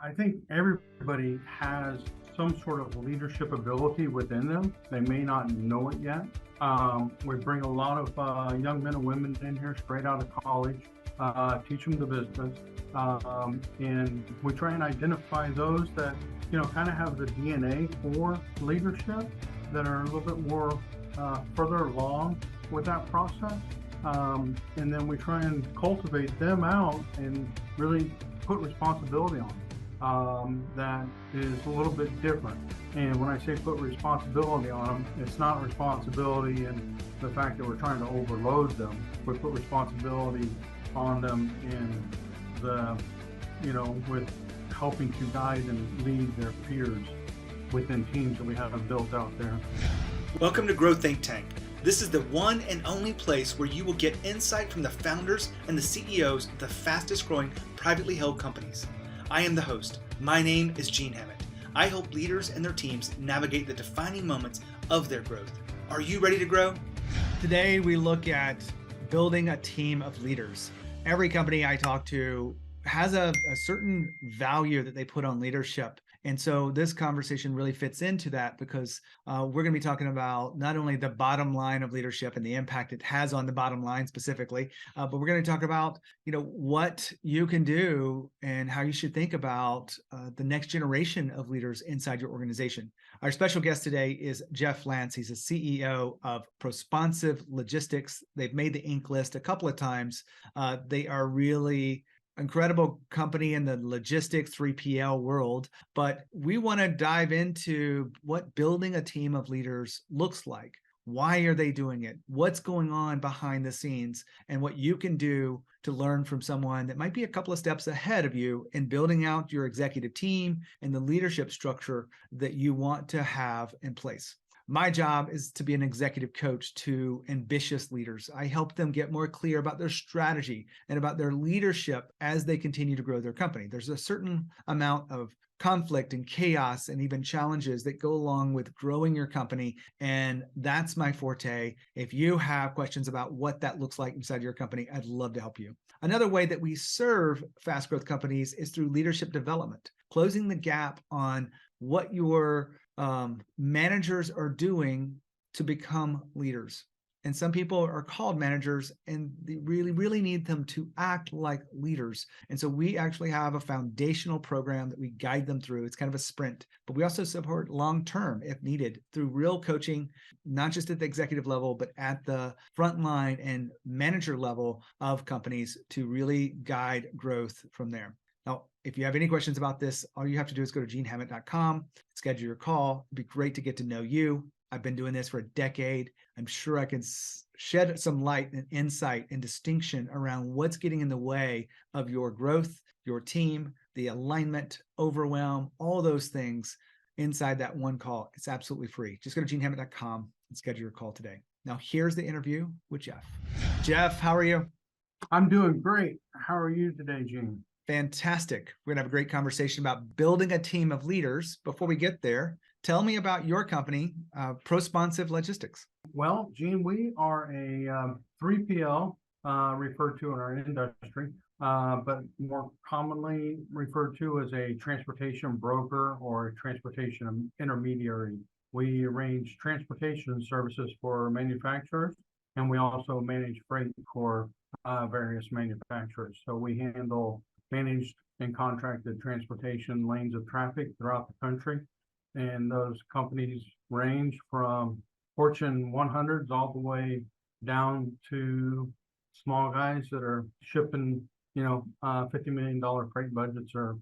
I think everybody has some sort of leadership ability within them. They may not know it yet. We bring a lot of young men and women in here straight out of college, teach them the business, and we try and identify those that kind of have the DNA for leadership, that are a little bit more further along with that process. And then we try and cultivate them out and really put responsibility on them. That is a little bit different. And when I say put responsibility on them, it's not responsibility in the fact that we're trying to overload them. We put responsibility on them in the, with helping to guide and lead their peers within teams that we have built out there. Welcome to Grow Think Tank. This is the one and only place where you will get insight from the founders and the CEOs of the fastest growing privately held companies. I am the host. My name is Gene Hammett. I help leaders and their teams navigate the defining moments of their growth. Are you ready to grow? Today, we look at building a team of leaders. Every company I talk to has a certain value that they put on leadership. And so this conversation really fits into that because we're going to be talking about not only the bottom line of leadership and the impact it has on the bottom line specifically, but we're going to talk about, what you can do and how you should think about the next generation of leaders inside your organization. Our special guest today is Jeff Lantz. He's a CEO of Prosponsive Logistics. They've made the Inc. list a couple of times. They are really incredible company in the logistics 3PL world, but we want to dive into what building a team of leaders looks like. Why are they doing it? What's going on behind the scenes, and what you can do to learn from someone that might be a couple of steps ahead of you in building out your executive team and the leadership structure that you want to have in place. My job is to be an executive coach to ambitious leaders. I help them get more clear about their strategy and about their leadership as they continue to grow their company. There's a certain amount of conflict and chaos and even challenges that go along with growing your company. And that's my forte. If you have questions about what that looks like inside your company, I'd love to help you. Another way that we serve fast growth companies is through leadership development, closing the gap on what your managers are doing to become leaders. And some people are called managers and they really, really need them to act like leaders. And so we actually have a foundational program that we guide them through. It's kind of a sprint, but we also support long-term if needed through real coaching, not just at the executive level, but at the frontline and manager level of companies to really guide growth from there. Now, if you have any questions about this, all you have to do is go to genehammett.com, schedule your call. It'd be great to get to know you. I've been doing this for a decade. I'm sure I can shed some light and insight and distinction around what's getting in the way of your growth, your team, the alignment, overwhelm, all those things inside that one call. It's absolutely free. Just go to genehammett.com and schedule your call today. Now, here's the interview with Jeff. Jeff, how are you? I'm doing great. How are you today, Gene? Fantastic. We're going to have a great conversation about building a team of leaders. Before we get there, tell me about your company, Prosponsive Logistics. Well, Gene, we are a 3PL referred to in our industry, but more commonly referred to as a transportation broker or a transportation intermediary. We arrange transportation services for manufacturers, and we also manage freight for various manufacturers. So we handle managed and contracted transportation lanes of traffic throughout the country. And those companies range from Fortune 100s all the way down to small guys that are shipping, $50 million freight budgets or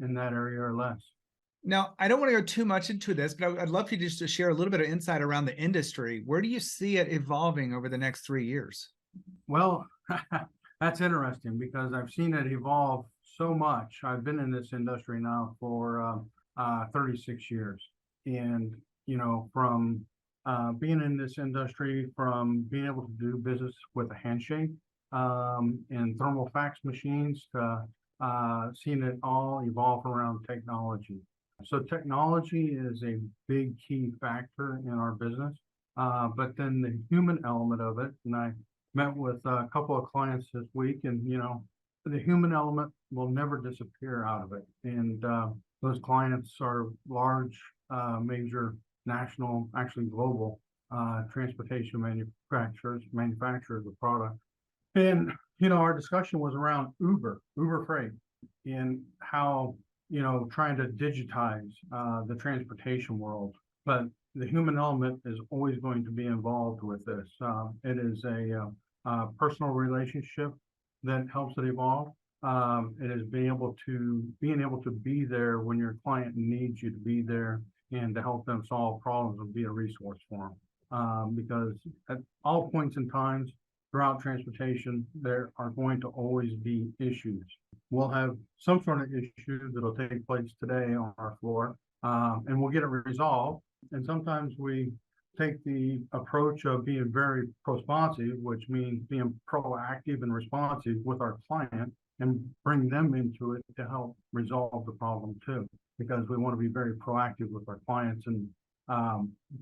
in that area or less. Now, I don't want to go too much into this, but I'd love for you just to share a little bit of insight around the industry. Where do you see it evolving over the next 3 years? Well, that's interesting because I've seen it evolve so much. I've been in this industry now for 36 years. And, from being in this industry, from being able to do business with a handshake and thermal fax machines to seeing it all evolve around technology. So technology is a big key factor in our business. But then the human element of it, and I met with a couple of clients this week, and the human element will never disappear out of it. And those clients are large, major, national, actually global transportation manufacturers of product. And, our discussion was around Uber Freight, and how, trying to digitize the transportation world. But the human element is always going to be involved with this. It is a personal relationship that helps it evolve. It is being able to be there when your client needs you to be there, and to help them solve problems and be a resource for them. Because at all points in times throughout transportation, there are going to always be issues. We'll have some sort of issue that'll take place today on our floor, and we'll get it resolved. And sometimes we take the approach of being very prosponsive, which means being proactive and responsive with our client, and bring them into it to help resolve the problem too, because we want to be very proactive with our clients. And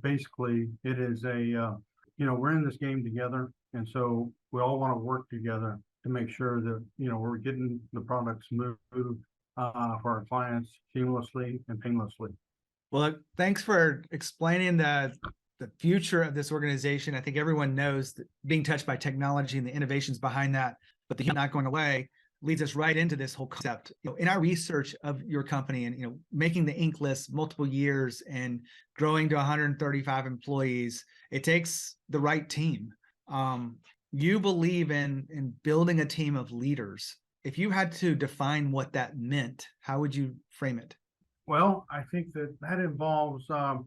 basically it is we're in this game together, and so we all want to work together to make sure that we're getting the products moved for our clients seamlessly and painlessly. Well, thanks for explaining the future of this organization. I think everyone knows that being touched by technology and the innovations behind that, but the human not going away, leads us right into this whole concept. In our research of your company and making the Inc. list multiple years and growing to 135 employees, it takes the right team. You believe in building a team of leaders. If you had to define what that meant, how would you frame it? Well, I think that involves, I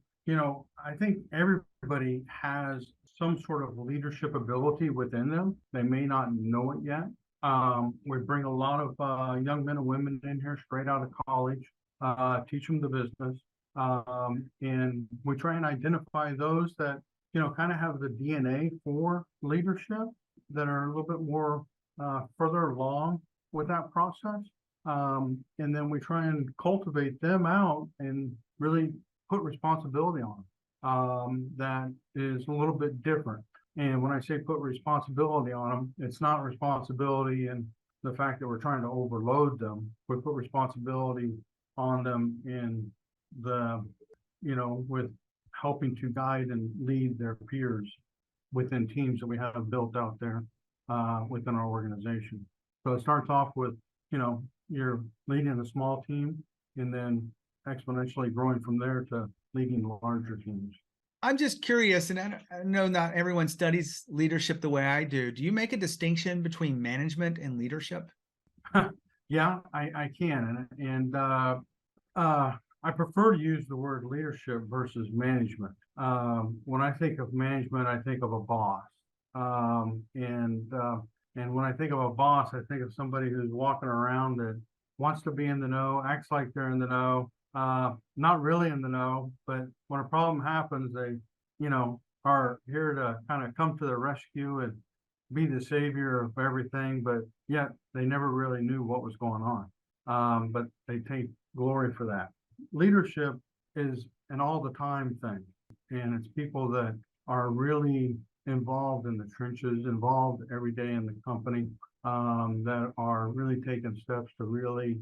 think everybody has some sort of leadership ability within them. They may not know it yet. We bring a lot of young men and women in here straight out of college, teach them the business, and we try and identify those that kind of have the DNA for leadership, that are a little bit more further along with that process. And then we try and cultivate them out and really put responsibility on them. That is a little bit different. And when I say put responsibility on them, it's not responsibility in the fact that we're trying to overload them. We put responsibility on them in with helping to guide and lead their peers within teams that we have built out there within our organization. So it starts off with, you're leading a small team, and then exponentially growing from there to leading larger teams. I'm just curious, and I know not everyone studies leadership the way I do. Do you make a distinction between management and leadership? Yeah, I can. And I prefer to use the word leadership versus management. When I think of management, I think of a boss. And when I think of a boss, I think of somebody who's walking around that wants to be in the know, acts like they're in the know, not really in the know, but when a problem happens, they, are here to kind of come to the rescue and be the savior of everything, but yet they never really knew what was going on. But they take glory for that. Leadership is an all the time thing, and it's people that are really involved in the trenches, involved every day in the company, that are really taking steps to really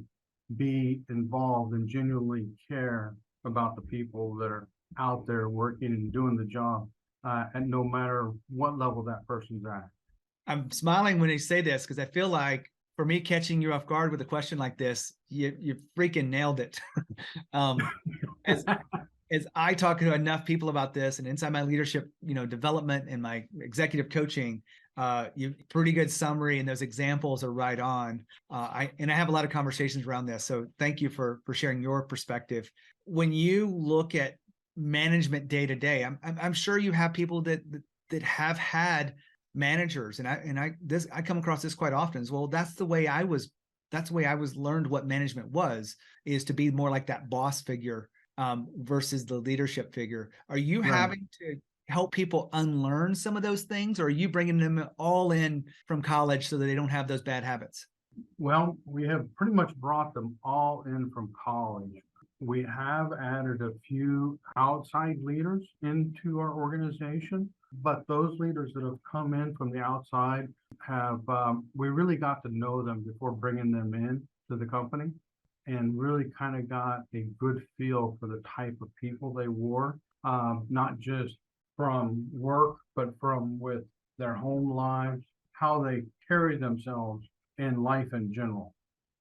be involved and genuinely care about the people that are out there working and doing the job, and no matter what level that person's at. I'm smiling when you say this because I feel like for me catching you off guard with a question like this, you freaking nailed it. As I talk to enough people about this, and inside my leadership, development and my executive coaching, you pretty good summary, and those examples are right on. I have a lot of conversations around this, so thank you for sharing your perspective. When you look at management day to day, I'm sure you have people that have had managers, and I come across this quite often as well. That's the way I was learned what management was, is to be more like that boss figure versus the leadership figure. Are you Right. having to help people unlearn some of those things, or are you bringing them all in from college so that they don't have those bad habits? Well, we have pretty much brought them all in from college. We have added a few outside leaders into our organization, but those leaders that have come in from the outside we really got to know them before bringing them in to the company, and really kind of got a good feel for the type of people they were, not just from work, but from with their home lives, how they carry themselves in life in general.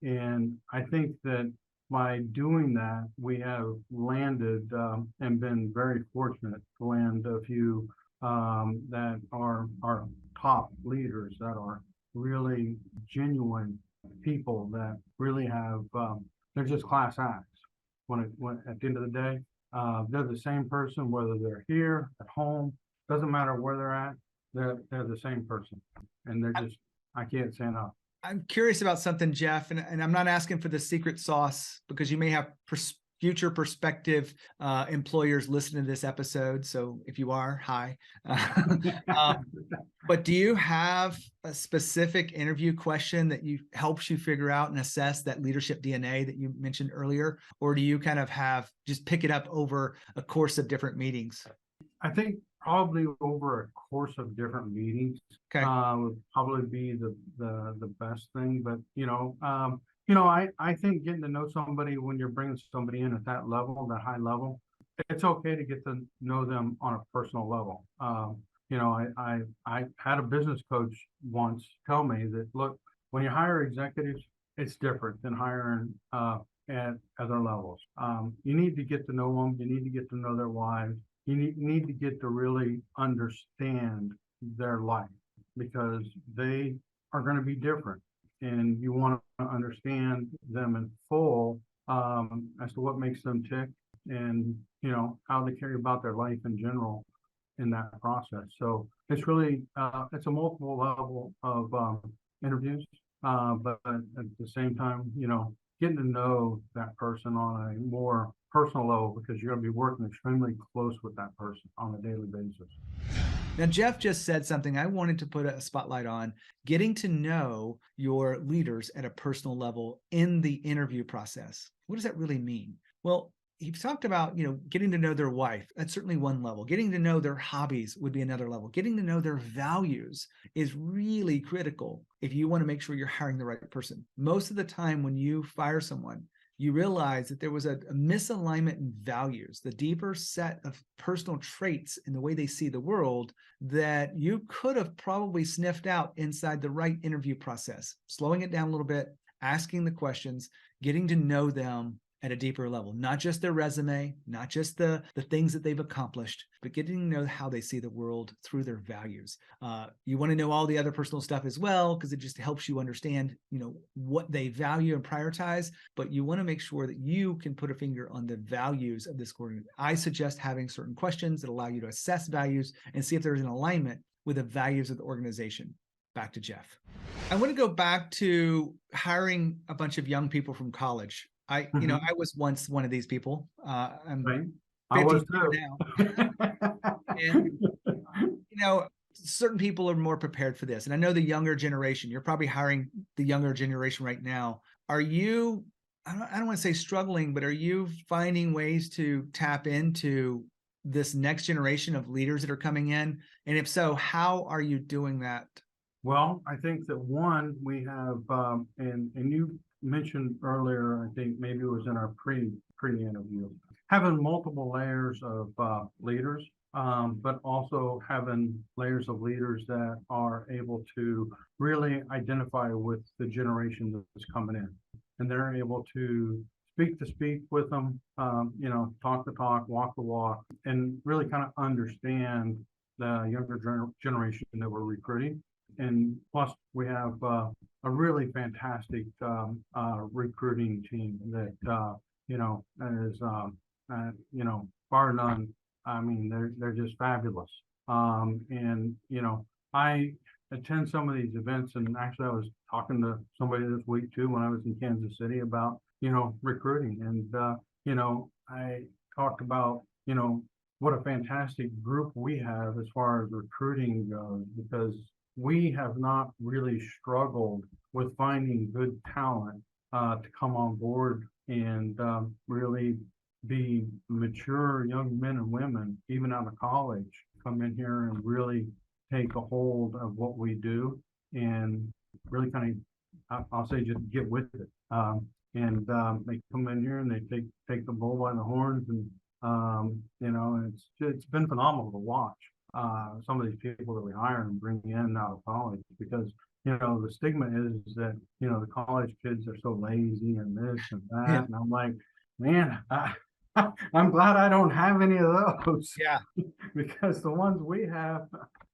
And I think that by doing that, we have landed and been very fortunate to land a few that are our top leaders, that are really genuine people that really have, they're just class acts. When at the end of the day, they're the same person, whether they're here, at home, doesn't matter where they're at, they're the same person. And they're just, I can't say enough. I'm curious about something, Jeff, and I'm not asking for the secret sauce, because you may have future prospective employers listening to this episode. So if you are, hi. But do you have a specific interview question that helps you figure out and assess that leadership DNA that you mentioned earlier? Or do you kind of just pick it up over a course of different meetings? I think probably over a course of different meetings, Okay. Would probably be the best thing. But I think getting to know somebody when you're bringing somebody in at that level, that high level, it's okay to get to know them on a personal level. I had a business coach once tell me that, look, when you hire executives, it's different than hiring at other levels. You need to get to know them. You need to get to know their wives. You need to get to really understand their life, because they are going to be different, and you want to understand them in full as to what makes them tick, and how they carry about their life in general in that process. So it's really it's a multiple level of interviews, but at the same time, getting to know that person on a more personal level, because you're going to be working extremely close with that person on a daily basis. Now, Jeff just said something I wanted to put a spotlight on: getting to know your leaders at a personal level in the interview process. What does that really mean? Well, he's talked about, getting to know their wife. That's certainly one level. Getting to know their hobbies would be another level. Getting to know their values is really critical if you want to make sure you're hiring the right person. Most of the time when you fire someone, you realize that there was a misalignment in values, the deeper set of personal traits in the way they see the world that you could have probably sniffed out inside the right interview process. Slowing it down a little bit, asking the questions, getting to know them at a deeper level, not just their resume, not just the things that they've accomplished, but getting to know how they see the world through their values. You want to know all the other personal stuff as well, because it just helps you understand, what they value and prioritize, but you want to make sure that you can put a finger on the values of this organization. I suggest having certain questions that allow you to assess values and see if there's an alignment with the values of the organization. Back to Jeff. I want to go back to hiring a bunch of young people from college. I was once one of these people. I'm Right. 52 now. And, certain people are more prepared for this. And I know the younger generation, you're probably hiring the younger generation right now. Are you, I don't want to say struggling, but are you finding ways to tap into this next generation of leaders that are coming in? And if so, how are you doing that? Well, I think that one, we have, and you mentioned earlier, I think maybe it was in our pre-interview, having multiple layers of leaders, but also having layers of leaders that are able to really identify with the generation that's coming in, and they're able to speak with them, talk the talk, walk the walk, and really kind of understand the younger generation that we're recruiting. And plus, we have a really fantastic recruiting team that is bar none. I mean, they're just fabulous. And I attend some of these events, and actually, I was talking to somebody this week too when I was in Kansas City about recruiting, and I talked about what a fantastic group we have as far as recruiting goes, because we have not really struggled with finding good talent to come on board and really be mature young men and women, even out of college, come in here and really take a hold of what we do and really kind of, I'll say, just get with it. They come in here and they take the bull by the horns, and and it's been phenomenal to watch some of these people that we hire and bring in out of college, because the stigma is that the college kids are so lazy and this and that, Yeah. and I'm like, man, I'm glad I don't have any of those. Yeah. Because the ones we have,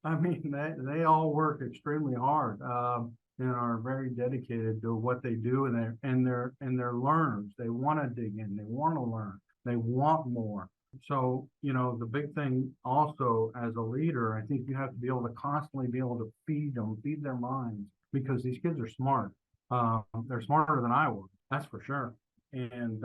I mean, they all work extremely hard, and are very dedicated to what they do, and they're learners. They want to dig in, they want to learn, they want more. So, the big thing also as a leader, I think you have to be able to constantly be able to feed their minds, because these kids are smart. They're smarter than I was, that's for sure. And,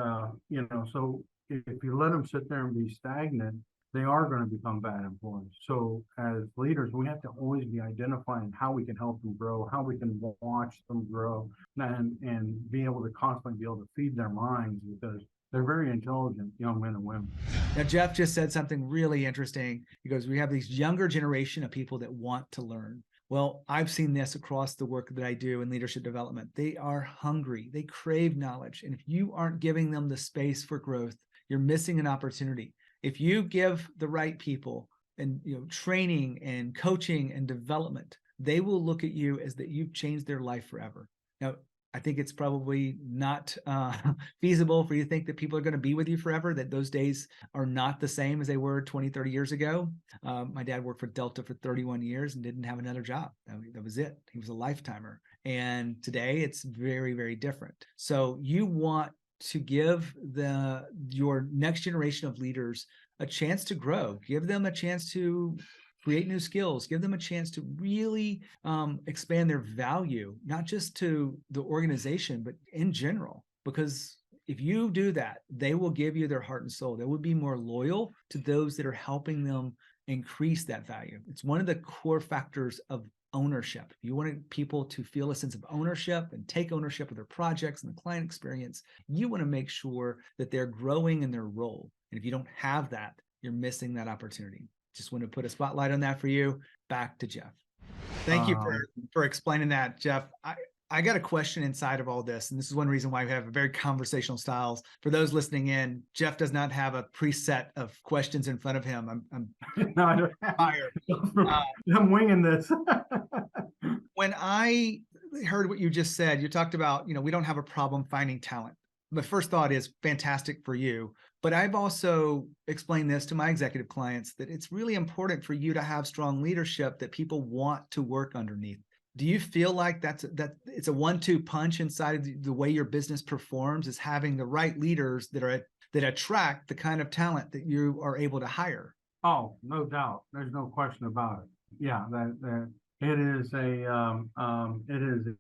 so if you let them sit there and be stagnant, they are going to become bad employees. So as leaders, we have to always be identifying how we can help them grow, how we can watch them grow, and be able to constantly be able to feed their minds, because they're very intelligent young men and women. Now, Jeff just said something really interesting. He goes, we have these younger generation of people that want to learn. Well, I've seen this across the work that I do in leadership development. They are hungry. They crave knowledge. And if you aren't giving them the space for growth, you're missing an opportunity. If you give the right people and training and coaching and development, they will look at you as that you've changed their life forever. Now, I think it's probably not feasible for you to think that people are going to be with you forever, that those days are not the same as they were 20, 30 years ago. My dad worked for Delta for 31 years and didn't have another job. That was it. He was a lifetimer. And today it's very, very different. So you want to give your next generation of leaders a chance to grow, give them a chance to create new skills, give them a chance to really expand their value, not just to the organization, but in general. Because if you do that, they will give you their heart and soul. They will be more loyal to those that are helping them increase that value. It's one of the core factors of ownership. You want people to feel a sense of ownership and take ownership of their projects and the client experience. You want to make sure that they're growing in their role. And if you don't have that, you're missing that opportunity. Just want to put a spotlight on that for you. Back to Jeff. Thank you for explaining that, Jeff. I got a question inside of all this, and this is one reason why we have a very conversational styles. For those listening in, Jeff does not have a preset of questions in front of him. I'm tired. I'm winging this. When I heard what you just said, you talked about, we don't have a problem finding talent. My first thought is fantastic for you. But I've also explained this to my executive clients, that it's really important for you to have strong leadership that people want to work underneath. Do you feel like that it's a 1-2 punch inside of the way your business performs, is having the right leaders that attract the kind of talent that you are able to hire? Oh, no doubt. There's no question about it. Yeah, that it is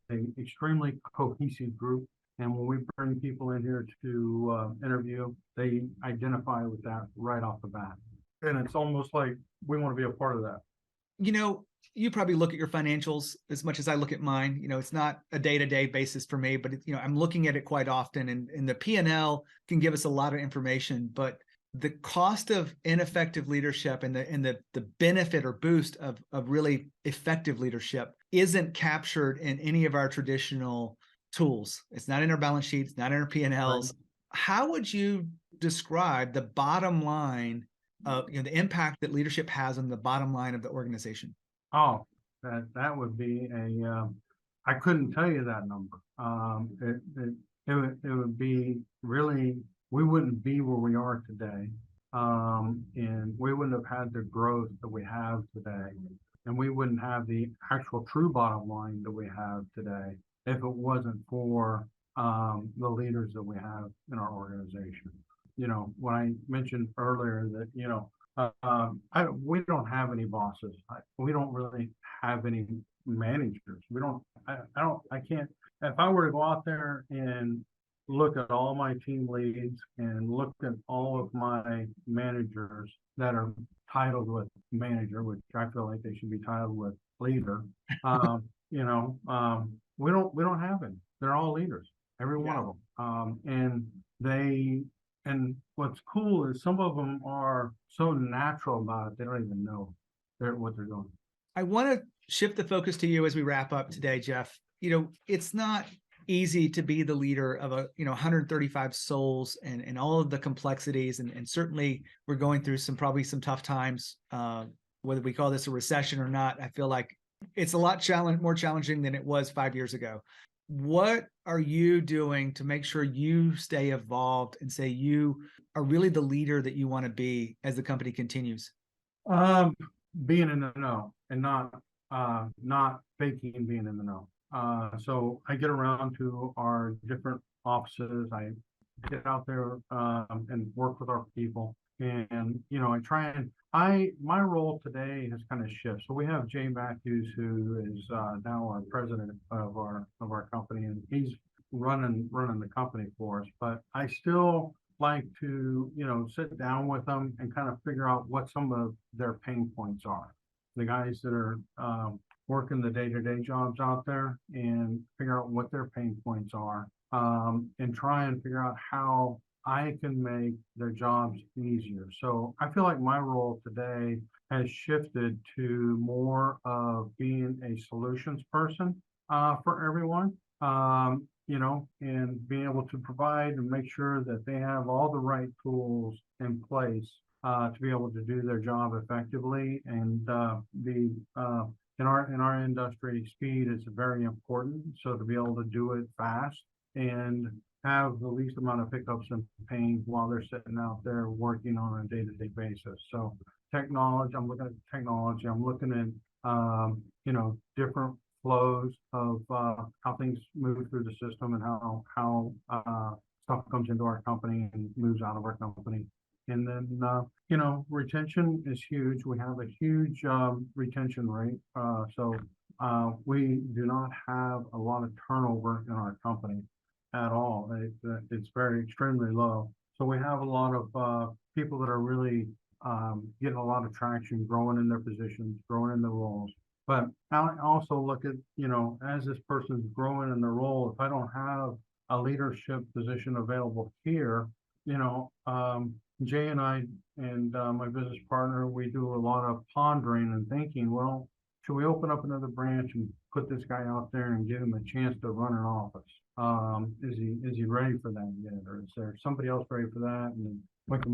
an extremely cohesive group. And when we bring people in here to interview, they identify with that right off the bat. And it's almost like we want to be a part of that. You probably look at your financials as much as I look at mine. It's not a day-to-day basis for me, but I'm looking at it quite often, and the P&L can give us a lot of information, but the cost of ineffective leadership and the benefit or boost of really effective leadership isn't captured in any of our traditional tools. It's not in our balance sheets, not in our P&Ls. Right. How would you describe the bottom line of the impact that leadership has on the bottom line of the organization? Oh, that would be I couldn't tell you that number. It would be really, we wouldn't be where we are today. And we wouldn't have had the growth that we have today. And we wouldn't have the actual true bottom line that we have today if it wasn't for the leaders that we have in our organization. When I mentioned earlier that, we don't have any bosses. We don't really have any managers. I can't, if I were to go out there and look at all my team leads and look at all of my managers that are titled with manager, which I feel like they should be titled with leader, we don't have any. They're all leaders, every one of them. And what's cool is some of them are so natural about it, they don't even know what they're doing. I want to shift the focus to you as we wrap up today, Jeff. It's not easy to be the leader of 135 souls and all of the complexities. And certainly we're going through probably some tough times, whether we call this a recession or not. I feel like it's a lot more challenging than it was 5 years ago. What are you doing to make sure you stay evolved and say you are really the leader that you want to be as the company continues? Being in the know and not faking being in the know. So I get around to our different offices. I get out there and work with our people. And, my role today has kind of shifted. So we have Jay Matthews, who is now our president of our company, and he's running the company for us. But I still like to, sit down with them and kind of figure out what some of their pain points are. The guys that are working the day-to-day jobs out there, and figure out what their pain points are, and try and figure out how I can make their jobs easier. So I feel like my role today has shifted to more of being a solutions person for everyone, and being able to provide and make sure that they have all the right tools in place to be able to do their job effectively. And in our industry, speed is very important. So to be able to do it fast and have the least amount of hiccups and pain while they're sitting out there working on a day-to-day basis. So technology, I'm looking at technology. I'm looking at different flows of how things move through the system, and how stuff comes into our company and moves out of our company. And then retention is huge. We have a huge retention rate. So we do not have a lot of turnover in our company at all. It's very extremely low. So we have a lot of people that are really getting a lot of traction, growing in their positions, growing in their roles. But I also look at, as this person's growing in their role, if I don't have a leadership position available here, Jay and I and my business partner, we do a lot of pondering and thinking, well, should we open up another branch and put this guy out there and give him a chance to run an office? Is he ready for that yet? Or is there somebody else ready for that? And we can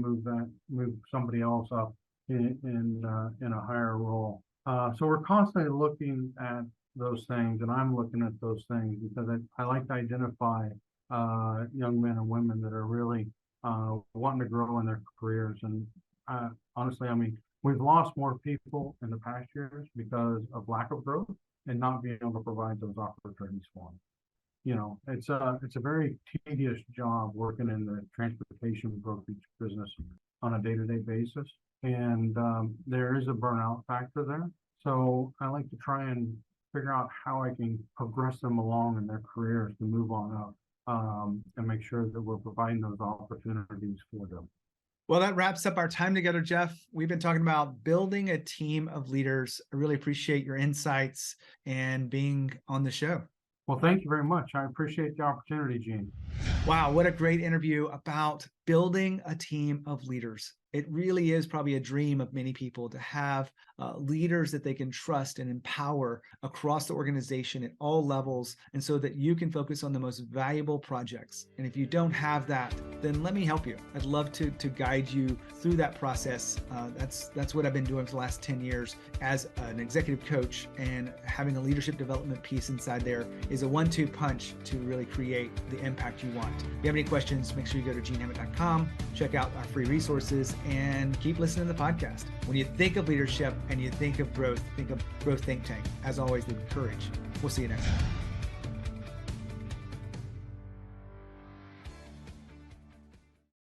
move somebody else up in a higher role. So we're constantly looking at those things, and I'm looking at those things because I like to identify young men and women that are really wanting to grow in their careers. And honestly, we've lost more people in the past years because of lack of growth and not being able to provide those opportunities for them. It's a very tedious job working in the transportation brokerage business on a day-to-day basis. And there is a burnout factor there. So I like to try and figure out how I can progress them along in their careers to move on up, and make sure that we're providing those opportunities for them. Well, that wraps up our time together, Jeff. We've been talking about building a team of leaders. I really appreciate your insights and being on the show. Well, thank you very much. I appreciate the opportunity, Gene. Wow, what a great interview about building a team of leaders. It really is probably a dream of many people to have leaders that they can trust and empower across the organization at all levels, and so that you can focus on the most valuable projects. And if you don't have that, then let me help you. I'd love to guide you through that process. That's what I've been doing for the last 10 years as an executive coach, and having a leadership development piece inside there is a 1-2 punch to really create the impact you want. If you have any questions, make sure you go to genehammett.com, check out our free resources, and keep listening to the podcast. When you think of leadership and you think of growth, think of Growth Think Tank. As always, lead with courage. We'll see you next time.